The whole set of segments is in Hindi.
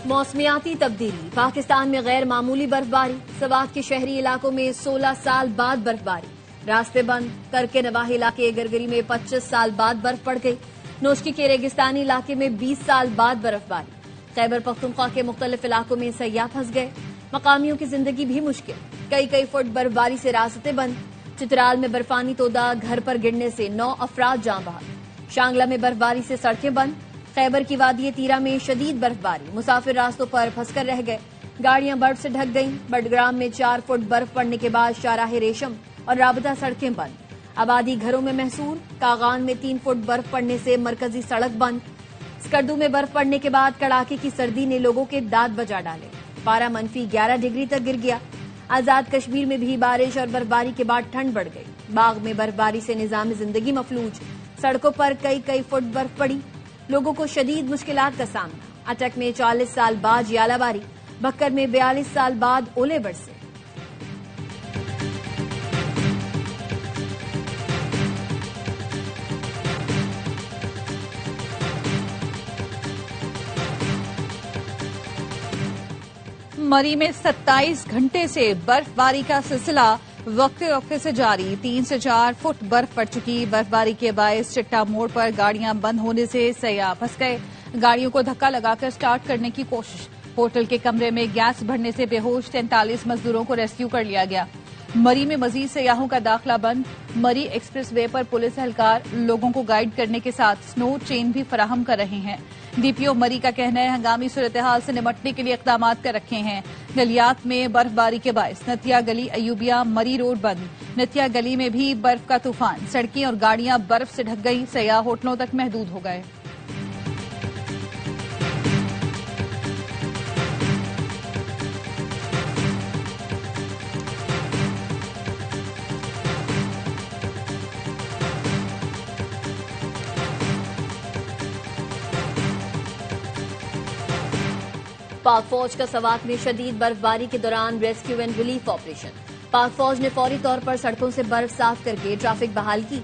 मौसमियाती तब्दीली, पाकिस्तान में गैर मामूली बर्फबारी, सवात के शहरी इलाकों में 16 साल बाद बर्फबारी, रास्ते बंद, करके नवाही इलाके गरगरी में 25 साल बाद बर्फ पड़ गई, नोशकी के रेगिस्तानी इलाके में 20 साल बाद बर्फबारी, खैबर पख्तूनख्वा के मुख्तलिफ इलाकों में सयाह फंस गए, मकामियों की जिंदगी भी मुश्किल, कई फुट बर्फबारी से रास्ते बंद, चित्राल में बर्फानी तोदा घर पर गिरने से 9 अफराद जान बहक, शांगला में बर्फबारी से सड़कें बंद, खैबर की वादी तीरा में शदीद बर्फबारी, मुसाफिर रास्तों पर फंसकर रह गए, गाड़ियां बर्फ से ढक गईं, बडग्राम में 4 फुट बर्फ पड़ने के बाद शाहराह रेशम और राबता सड़कें बंद, आबादी घरों में महसूर, कागान में 3 फुट बर्फ पड़ने से मरकजी सड़क बंद, स्कर्दू में बर्फ पड़ने के बाद कड़ाके की सर्दी ने लोगों के दांत बजा डाले, पारा -11 डिग्री तक गिर गया। आजाद कश्मीर में भी बारिश और बर्फबारी के बाद ठंड बढ़ गई, बाग में बर्फबारी से निजाम जिंदगी मफलूज, सड़कों पर कई फुट बर्फ पड़ी, लोगों को शदीद मुश्किलात का सामना, अटक में 40 साल बाद यालाबारी, बक्कर में 42 साल बाद ओले बरसे। मरी में 27 घंटे से बर्फबारी का सिलसिला वक्फे से जारी, 3 से 4 फुट बर्फ पड़ चुकी, बर्फबारी के बायस चिट्टा मोड़ पर गाड़ियां बंद होने से सयाह फंस गए, गाड़ियों को धक्का लगाकर स्टार्ट करने की कोशिश, होटल के कमरे में गैस भरने से बेहोश 43 मजदूरों को रेस्क्यू कर लिया गया। मरी में मजीद सयाहों का दाखिला बंद, मरी एक्सप्रेस वे पर पुलिस एहलकार लोगों को गाइड करने के साथ स्नो चेन भी फराहम कर रहे हैं। डीपीओ मरी का कहना है हंगामी सूरत हाल से निपटने के लिए इकदाम कर रखे हैं। गलियात में बर्फबारी के बायस नतिया गली अयूबिया मरी रोड बंद, नतिया गली में भी बर्फ का तूफान, सड़कें और गाड़ियां बर्फ से ढक गई, सयाह होटलों तक महदूद हो गए। पाक फौज का सवात में शदीद बर्फबारी के दौरान रेस्क्यू एंड रिलीफ ऑपरेशन, पाक फौज ने फौरी तौर पर सड़कों से बर्फ साफ करके ट्रैफिक बहाल की।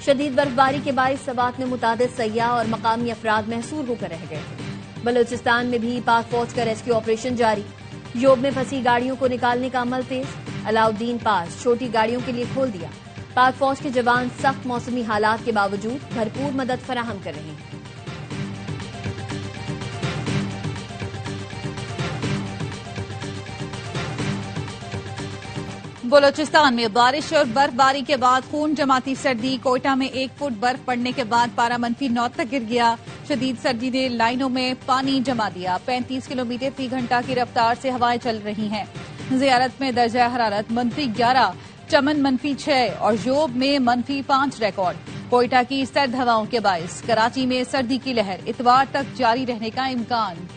शदीद बर्फबारी के बायस सवात में मुतादिद सयाह और मकामी अफराद महसूर होकर रह गए थे। बलूचिस्तान में भी पाक फौज का रेस्क्यू ऑपरेशन जारी, योब में फंसी गाड़ियों को निकालने का अमल तेज, अलाउद्दीन पास छोटी गाड़ियों के लिए खोल दिया। पाक फौज के जवान सख्त मौसमी हालात के बावजूद भरपूर मदद फराहम कर रहे हैं। बलूचिस्तान में बारिश और बर्फबारी के बाद खून जमाती सर्दी, कोयटा में 1 फुट बर्फ पड़ने के बाद पारा -9 तक गिर गया, शदीद सर्दी ने लाइनों में पानी जमा दिया, 35 किलोमीटर फी घंटा की रफ्तार से हवाएं चल रही हैं। जियारत में दर्जा हरारत -11, चमन -6 और योब में -5 रिकॉर्ड। कोयटा की सर्द हवाओं के बायस कराची में सर्दी की लहर इतवार तक जारी रहने का इम्कान।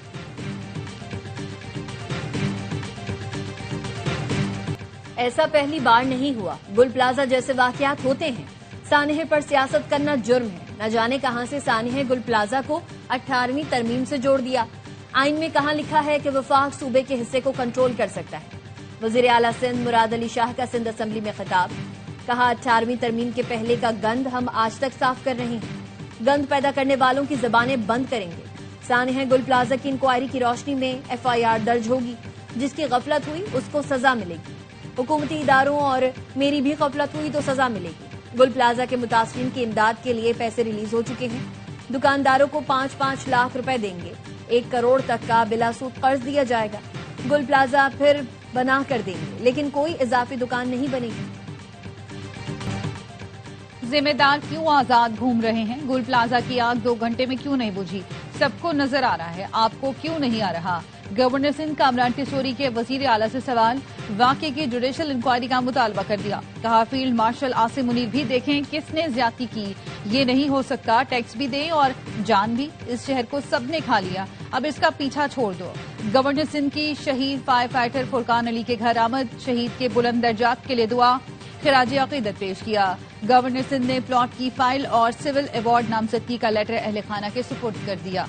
ऐसा पहली बार नहीं हुआ, गुल प्लाजा जैसे वाकयात होते हैं, सानेह पर सियासत करना जुर्म है। न जाने कहां से सानेह गुल प्लाजा को 18वीं तरमीम से जोड़ दिया। आइन में कहां लिखा है कि वफाक सूबे के हिस्से को कंट्रोल कर सकता है। वजीर आला सिंध मुराद अली शाह का सिंध असेंबली में खिताब, कहा 18वीं तरमीम के पहले का गंद हम आज तक साफ कर रहे हैं, गंद पैदा करने वालों की जबानें बंद करेंगे। सानेह गुल प्लाजा की इंक्वायरी की रोशनी में FIR दर्ज होगी, जिसकी गफलत हुई उसको सजा मिलेगी। हुकूमती इदारों और मेरी भी गफलत हुई तो सजा मिलेगी। गुल प्लाजा के मुतासरीन की इमदाद के लिए पैसे रिलीज हो चुके हैं। दुकानदारों को 5-5 लाख रुपए देंगे, 1 करोड़ तक का बिलासूद कर्ज दिया जाएगा। गुल प्लाजा फिर बना कर देंगे, लेकिन कोई इजाफी दुकान नहीं बनेगी। जिम्मेदार क्यों आजाद घूम रहे हैं? गुल प्लाजा की आग 2 घंटे में क्यों नहीं बुझी? सबको नजर आ रहा है, आपको क्यों नहीं आ रहा? गवर्नर सिंध कामरान टिसोरी के वजीर आला से सवाल, वाकये की जुडिशल इंक्वायरी का मुतालबा कर दिया। कहा फील्ड मार्शल आसिम मुनीर भी देखें किसने ज्यादती की, ये नहीं हो सकता, टैक्स भी दें और जान भी, इस शहर को सबने खा लिया, अब इसका पीछा छोड़ दो। गवर्नर सिंध की शहीद फायर फाइटर फुरकान अली के घर आमद, शहीद के बुलंद दर्जात के लिए दुआ, खिराज अकीदत पेश किया। गवर्नर सिंध ने प्लॉट की फाइल और सिविल अवार्ड नामजदगी का लेटर अहले खाना के सुपुर्द कर दिया।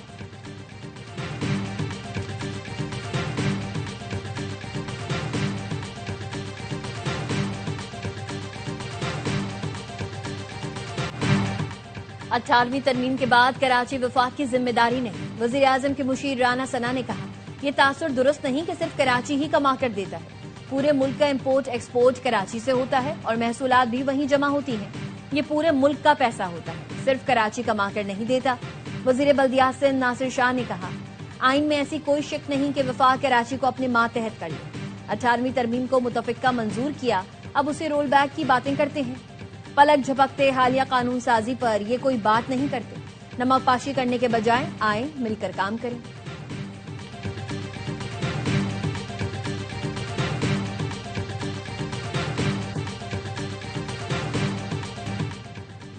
अठारहवीं तरमीम के बाद कराची वफाक की जिम्मेदारी नहीं, वजीर आजम के मुशीर राना सना ने कहा ये तासुर दुरुस्त नहीं कि सिर्फ कराची ही कमा कर देता है। पूरे मुल्क का इम्पोर्ट एक्सपोर्ट कराची से होता है और महसूलात भी वहीं जमा होती हैं। ये पूरे मुल्क का पैसा होता है, सिर्फ कराची कमा कर नहीं देता। वजीर बल्दियात सिंध नासिर शाह ने कहा, आइन में ऐसी कोई शक नहीं कि वफाक कराची को अपने मातहत कर ले। 18वीं तरमीम को मुतफिका मंजूर किया, अब उसे रोल बैक की बातें करते हैं। पलक झपकते हालिया कानून साजी पर ये कोई बात नहीं करते। नमक पाशी करने के बजाय आए मिलकर काम करें।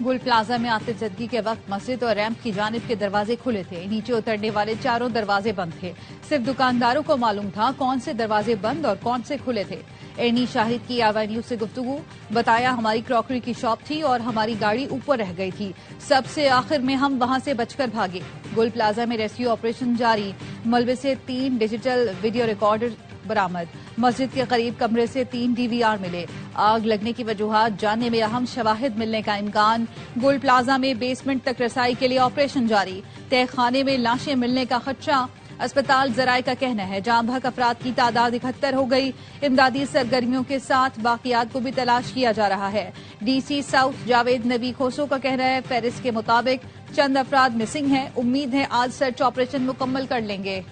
गुल प्लाजा में आतिशबाजी के वक्त मस्जिद और रैंप की जानिब के दरवाजे खुले थे। नीचे उतरने वाले चारों दरवाजे बंद थे। सिर्फ दुकानदारों को मालूम था कौन से दरवाजे बंद और कौन से खुले थे। एनी शाहिद की आवाज़ न्यूज से गुफ्तगू, बताया हमारी क्रॉकरी की शॉप थी और हमारी गाड़ी ऊपर रह गई थी। सबसे आखिर में हम वहां से बचकर भागे। गुल प्लाजा में रेस्क्यू ऑपरेशन जारी। मलबे से 3 डिजिटल वीडियो रिकॉर्डर बरामद। मस्जिद के करीब कमरे से 3 डीवीआर मिले। आग लगने की वजूहात जानने में अहम शवाहिद मिलने का इम्कान। गुल प्लाजा में बेसमेंट तक रसाई के लिए ऑपरेशन जारी। तहखाने में लाशें मिलने का खदशा। अस्पताल जराये का कहना है जाम बहक अफराद की तादाद 71 हो गई। इमदादी सरगर्मियों के साथ बाकियात को भी तलाश किया जा रहा है। डीसी साउथ जावेद नबी खोसो का कहना है फेरिस के मुताबिक चंद अफराद मिसिंग हैं। उम्मीद है आज सर्च ऑपरेशन मुकम्मल कर लेंगे।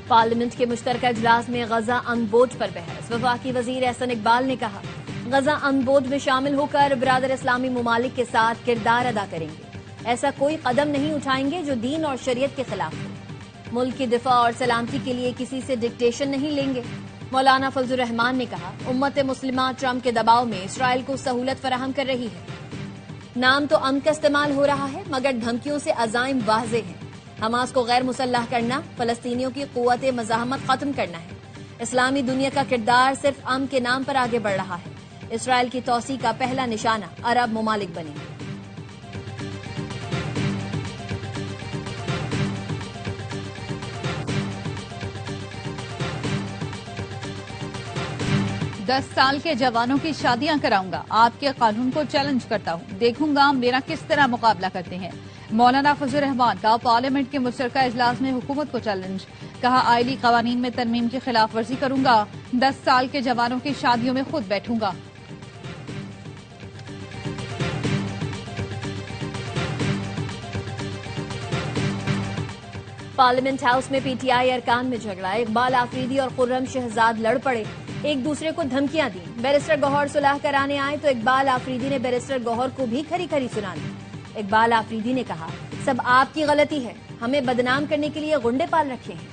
पार्लियामेंट के मुश्तरका इजलास में गजा अनबोर्ड पर बहस। वफाकी वजीर एहसन इकबाल ने कहा, गजा अनबोर्ड में शामिल होकर बिरादर इस्लामी मुमालिक के साथ किरदार अदा करेंगे। ऐसा कोई कदम नहीं उठाएंगे जो दीन और शरीयत के खिलाफ हो। मुल्क की दिफा और सलामती के लिए किसी से डिक्टेशन नहीं लेंगे। मौलाना फजलुर रहमान ने कहा, उम्मत मुस्लिमा ट्रंप के दबाव में इसराइल को सहूलत फराहम कर रही है। नाम तो अमन का इस्तेमाल हो रहा है मगर धमकियों से अजाइम वाज़ेह हैं। हमास को गैर मुसल्लह करना, फलस्तीनियों की कुव्वत मज़ाहमत खत्म करना है। इस्लामी दुनिया का किरदार सिर्फ अमन के नाम पर आगे बढ़ रहा है। इसराइल की तौसी का पहला निशाना अरब मुमालिक बनेंगे। दस साल के जवानों की शादियां कराऊंगा, आपके कानून को चैलेंज करता हूं, देखूंगा मेरा किस तरह मुकाबला करते हैं। मौलाना फजलुर रहमान का पार्लियामेंट के मुश्तरका इजलास में हुकूमत को चैलेंज, कहा आईली कवानीन में तरमीम की खिलाफ वर्जी करूंगा, 10 साल के जवानों की शादियों में खुद बैठूंगा। पार्लियामेंट हाउस में पीटीआई अरकान में झगड़ा। इकबाल आफरीदी और खुर्रम शहजाद लड़ पड़े, एक दूसरे को धमकियां दी। बैरिस्टर गौहर सुलह कराने आए तो इकबाल आफरीदी ने बैरिस्टर गौहर को भी खरी खरी सुना दी। इकबाल आफरीदी ने कहा, सब आपकी गलती है, हमें बदनाम करने के लिए गुंडे पाल रखे हैं।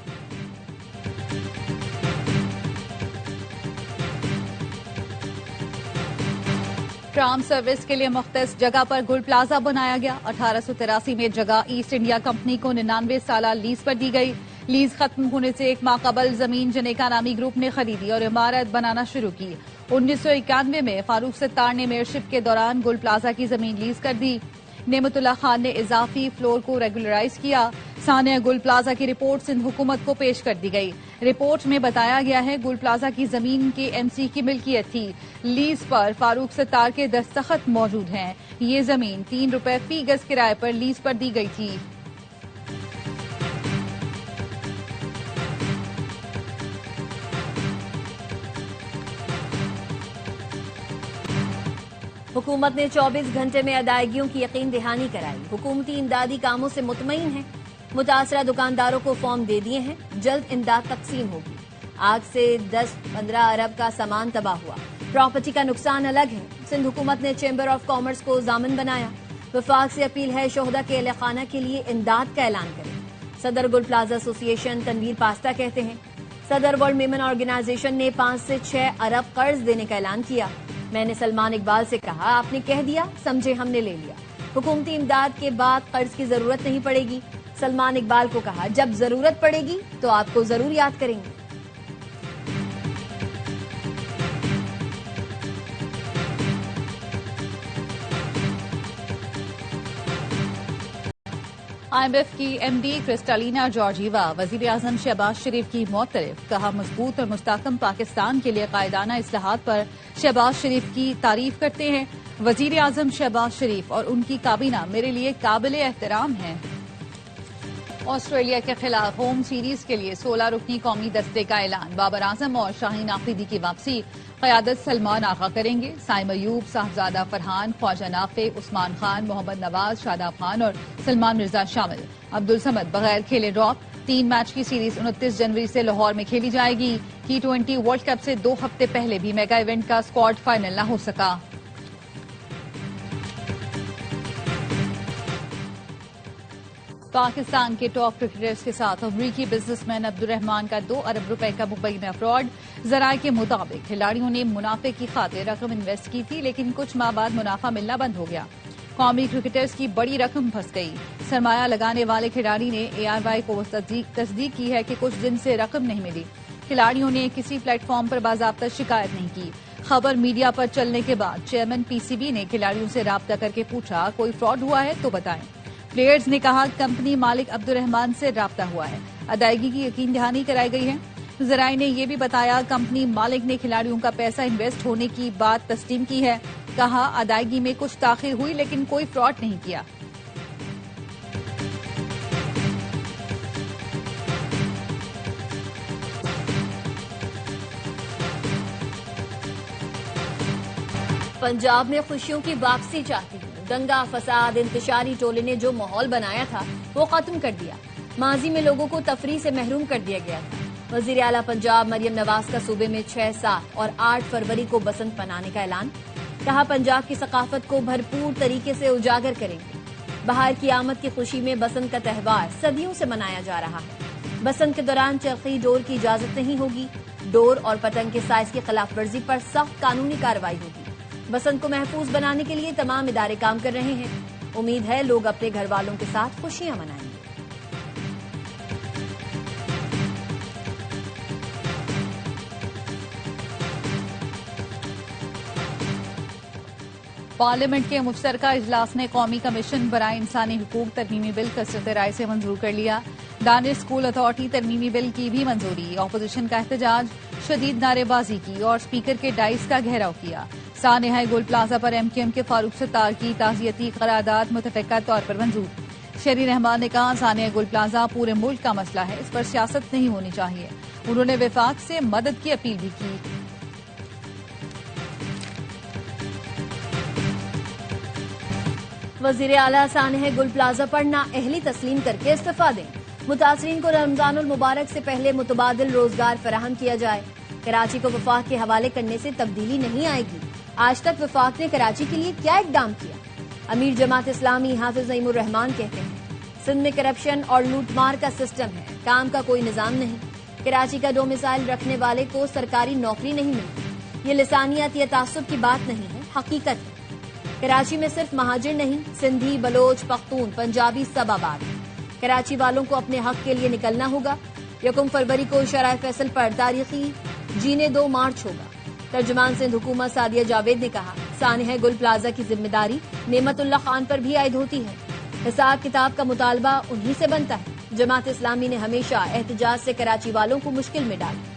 ट्राम सर्विस के लिए मुख्तस जगह पर गुल प्लाजा बनाया गया। 1883 में जगह ईस्ट इंडिया कंपनी को 99 साल लीज पर दी गई। लीज खत्म होने से 1 माह कबल जमीन जनेका नामी ग्रुप ने खरीदी और इमारत बनाना शुरू की। 1991 में फारूक सत्तार ने मेयरशिप के दौरान गुल प्लाजा की जमीन लीज कर दी। नेमतुल्ला खान ने इजाफी फ्लोर को रेगुलराइज किया। सानिया गुल प्लाजा की रिपोर्ट सिंध हुकूमत को पेश कर दी गई। रिपोर्ट में बताया गया है गुल प्लाजा की जमीन के एमसी की मिल्कियत थी। लीज पर फारूक सत्तार के दस्तखत मौजूद हैं। ये जमीन 3 रुपए फी गज किराए पर लीज पर दी गई थी। हुकूमत ने 24 घंटे में अदायगियों की यकीन दहानी कराई। हुकूमती इमदादी कामों से मुतमईन है। मुतासरा दुकानदारों को फॉर्म दे दिए हैं, जल्द इमदाद तकसीम होगी। आग से 10-15 अरब का सामान तबाह हुआ। प्रॉपर्टी का नुकसान अलग है। सिंध हुकूमत ने चैम्बर ऑफ कॉमर्स को जामिन बनाया। वफाक से अपील है शोहदा के अहले खाना के लिए इमदाद का ऐलान करें। सदर गुल प्लाजा एसोसिएशन तनवीर पास्ता कहते हैं, सदर वर्ल्ड मेमन ऑर्गेनाइजेशन ने 5 से 6 अरब कर्ज देने का ऐलान किया। मैंने सलमान इकबाल से कहा, आपने कह दिया, समझे हमने ले लिया। हुकूमती इमदाद के बाद कर्ज की जरूरत नहीं पड़ेगी। सलमान इकबाल को कहा, जब जरूरत पड़ेगी तो आपको जरूर याद करेंगे। IMF की MD क्रिस्टालिना जॉर्जीवा वजीर आजम शहबाज शरीफ की मौतरफ, कहा मजबूत और मुस्तहकम पाकिस्तान के लिए कायदाना इस्लाहात पर शहबाज शरीफ की तारीफ करते हैं। वजीर आजम शहबाज शरीफ और उनकी काबीना मेरे लिए काबिल एहतराम है। ऑस्ट्रेलिया के खिलाफ होम सीरीज के लिए 16 रुकनी कौमी दस्ते का ऐलान। बाबर आजम और शाहीन आफरीदी की वापसी, क़यादत सलमान आगा करेंगे। साइम अयूब, साहबजादा फरहान, ख्वाजा नाफे, उस्मान खान, मोहम्मद नवाज, शादाब खान और सलमान मिर्जा शामिल। अब्दुल समद बगैर खेले ड्रॉप। 3 मैच की सीरीज 29 जनवरी से लाहौर में खेली जाएगी। T20 वर्ल्ड कप से 2 हफ्ते पहले भी मेगा इवेंट का स्क्वाड फाइनल न हो सका। पाकिस्तान के टॉप क्रिकेटर्स के साथ अमरीकी बिजनेसमैन अब्दुल रहमान का 2 अरब रुपए का मुबैना में फ्रॉड। जराये के मुताबिक खिलाड़ियों ने मुनाफे की खातिर रकम इन्वेस्ट की थी, लेकिन कुछ माह बाद मुनाफा मिलना बंद हो गया। कौमी क्रिकेटर्स की बड़ी रकम फंस गई। सरमाया लगाने वाले खिलाड़ी ने ARY को तस्दीक की है कि कुछ दिन से रकम नहीं मिली। खिलाड़ियों ने किसी प्लेटफॉर्म पर बाज़ाब्ता शिकायत नहीं की। खबर मीडिया पर चलने के बाद चेयरमैन PCB ने खिलाड़ियों से राब्ता करके पूछा, कोई फ्रॉड हुआ है तो बताएं। प्लेयर्स ने कहा, कंपनी मालिक अब्दुल रहमान से राब्ता हुआ है, अदायगी की यकीन दहानी कराई गई है। जराये ने यह भी बताया, कंपनी मालिक ने खिलाड़ियों का पैसा इन्वेस्ट होने की बात तस्लीम की है। कहा, अदायगी में कुछ ताखिर हुई लेकिन कोई फ्रॉड नहीं किया। पंजाब में खुशियों की वापसी चाहती हूँ। दंगा फसाद इंतशारी टोले ने जो माहौल बनाया था वो खत्म कर दिया। माजी में लोगों को तफरीह से महरूम कर दिया गया था। वजीर आला पंजाब मरियम नवाज का सूबे में 6, 7 और 8 फरवरी को बसंत मनाने का ऐलान। कहा, पंजाब की सकाफत को भरपूर तरीके से उजागर करेंगे। बहार की आमद की खुशी में बसंत का त्यौहार सदियों से मनाया जा रहा है। बसंत के दौरान चरखी डोर की इजाजत नहीं होगी। डोर और पतंग के साइज की खिलाफ वर्जी पर सख्त कानूनी कार्रवाई होगी। बसंत को महफूज बनाने के लिए तमाम इदारे काम कर रहे हैं। उम्मीद है लोग अपने घर वालों के साथ खुशियां मनाएंगे। पार्लियामेंट के मुश्तरका इजलास ने कौमी कमीशन बराए इंसानी हुकूक तरमीमी बिल कसरत राय से मंजूर कर लिया। दानिश स्कूल अथॉरिटी तरमीमी बिल की भी मंजूरी। ऑपोजिशन का एहतजाज, शदीद नारेबाजी की और स्पीकर के डाइस का घेराव किया। सानेहाय गोल प्लाजा पर MKM के फारूक सत्तार की ताज़ियती करारदाद मुतफ़िका तौर पर मंजूर। शहरी रहमान ने कहा, सानेहाय गोल प्लाजा पूरे मुल्क का मसला है, इस पर सियासत नहीं होनी चाहिए। उन्होंने वफाक से मदद की अपील भी की। वजीर आला सानेह गुल प्लाजा पर नाअहली तस्लीम करके इस्तीफा दें। मुतासरीन को रमजानुल मुबारक से पहले मुतबादिल रोजगार फराहम किया जाए। कराची को वफाक के हवाले करने से तब्दीली नहीं आएगी। आज तक वफाक ने कराची के लिए क्या इकदाम किया? अमीर जमात इस्लामी हाफिज नईमुर रहमान कहते हैं, सिंध में करप्शन और लूटमार का सिस्टम है, काम का कोई निजाम नहीं। कराची का डोमिसाइल रखने वाले को सरकारी नौकरी नहीं मिलती। ये लिसानियत या तासुब की बात नहीं है, हकीकत है। कराची में सिर्फ महाजिर नहीं, सिंधी, बलोच, पख्तून, पंजाबी सब आबाद हैं। कराची वालों को अपने हक के लिए निकलना होगा। 1 फरवरी को शराय फैसल पर तारीखी जीने दो मार्च होगा। तर्जुमान सिंध हुकूमत सादिया जावेद ने कहा, सानेह गुल प्लाजा की जिम्मेदारी नेमतुल्लाह खान पर भी आयद होती है। हिसाब किताब का मुतालबा उन्हीं से बनता है। जमात इस्लामी ने हमेशा एहतजाज से कराची वालों को मुश्किल में डाला।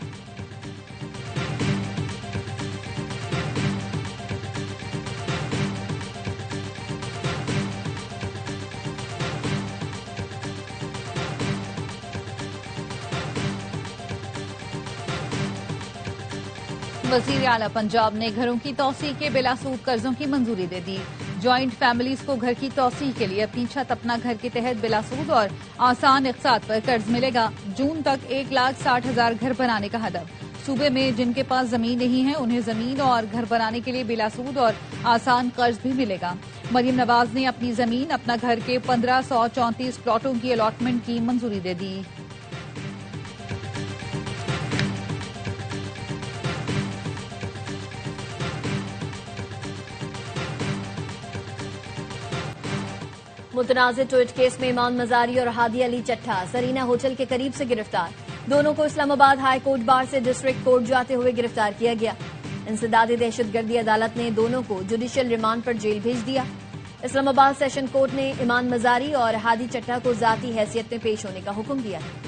वजीर आला पंजाब ने घरों की तौसीह के बिलासूद कर्जों की मंजूरी दे दी। ज्वाइंट फैमिलीज को घर की तौसीह के लिए अपनी छत अपना घर के तहत बिलासूद और आसान इक़्तिसाद पर कर्ज मिलेगा। जून तक 1,60,000 घर बनाने का हदफ। सूबे में जिनके पास जमीन नहीं है उन्हें जमीन और घर बनाने के लिए बिलासूद और आसान कर्ज भी मिलेगा। मरियम नवाज ने अपनी जमीन अपना घर के 1534 प्लॉटों की अलॉटमेंट की मंजूरी दे दी। मुतनाज़ ट्वीट केस में इमाम मजारी और हादी अली चट्टा सरीना होटल के करीब से गिरफ्तार। दोनों को इस्लामाबाद हाई कोर्ट बार से डिस्ट्रिक्ट कोर्ट जाते हुए गिरफ्तार किया गया। इंसदादी दहशतगर्दी अदालत ने दोनों को जुडिशियल रिमांड पर जेल भेज दिया। इस्लामाबाद सेशन कोर्ट ने इमान मजारी और हादी चट्टा को जाती हैसियत में पेश होने का हुक्म दिया है।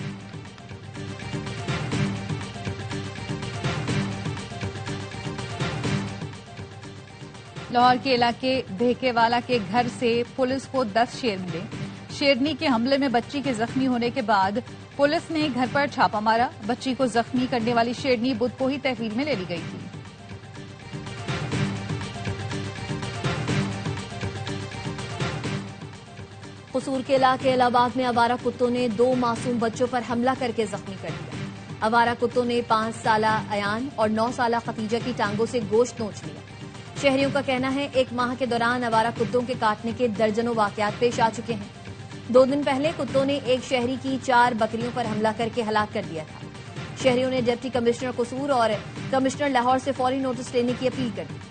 लाहौर के इलाके भेकेवाला के घर से पुलिस को 10 शेर मिले। शेरनी के हमले में बच्ची के जख्मी होने के बाद पुलिस ने घर पर छापा मारा। बच्ची को जख्मी करने वाली शेरनी बुध को ही तहवील में ले ली गई थी। कसूर के इलाके इलाहाबाद में आवारा कुत्तों ने 2 मासूम बच्चों पर हमला करके जख्मी कर दिया। आवारा कुत्तों ने 5 साला अयान और 9 साला खतीजा की टांगों से गोश्त नोच लिया। शहरियों का कहना है 1 माह के दौरान आवारा कुत्तों के काटने के दर्जनों वाकयात पेश आ चुके हैं। 2 दिन पहले कुत्तों ने एक शहरी की 4 बकरियों पर हमला करके हलाक कर दिया था। शहरियों ने डिप्टी कमिश्नर कसूर और कमिश्नर लाहौर से फौरी नोटिस लेने की अपील कर दी।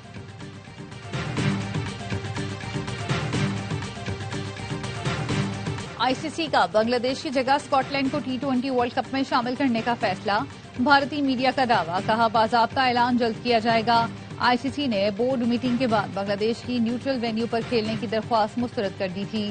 आईसीसी का बांग्लादेश की जगह स्कॉटलैंड को T20 वर्ल्ड कप में शामिल करने का फैसला। भारतीय मीडिया का दावा, कहा बाज़ाब्ता ऐलान जल्द किया जाएगा। आईसीसी ने बोर्ड मीटिंग के बाद बांग्लादेश की न्यूट्रल वेन्यू पर खेलने की दरख्वास्त मुस्तरद कर दी थी।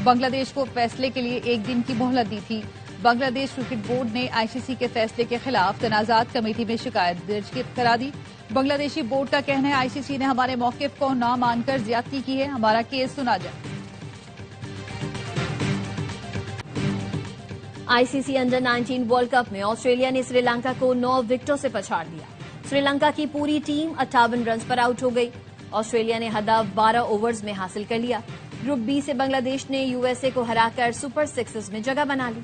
बांग्लादेश को फैसले के लिए 1 दिन की मोहलत दी थी। बांग्लादेश क्रिकेट बोर्ड ने आईसीसी के फैसले के खिलाफ तनाज़ात कमेटी में शिकायत दर्ज करा दी। बांग्लादेशी बोर्ड का कहना है आईसीसी ने हमारे मौक़िफ़ को ना मानकर ज्यादती की है, हमारा केस सुना जाए। आईसीसी अंडर 19 वर्ल्ड कप में ऑस्ट्रेलिया ने श्रीलंका को 9 विकेटों से पछाड़ दिया। श्रीलंका की पूरी टीम 58 रन पर आउट हो गई। ऑस्ट्रेलिया ने हदफ 12 ओवर्स में हासिल कर लिया। ग्रुप बी से बांग्लादेश ने यूएसए को हराकर सुपर 6 में जगह बना ली।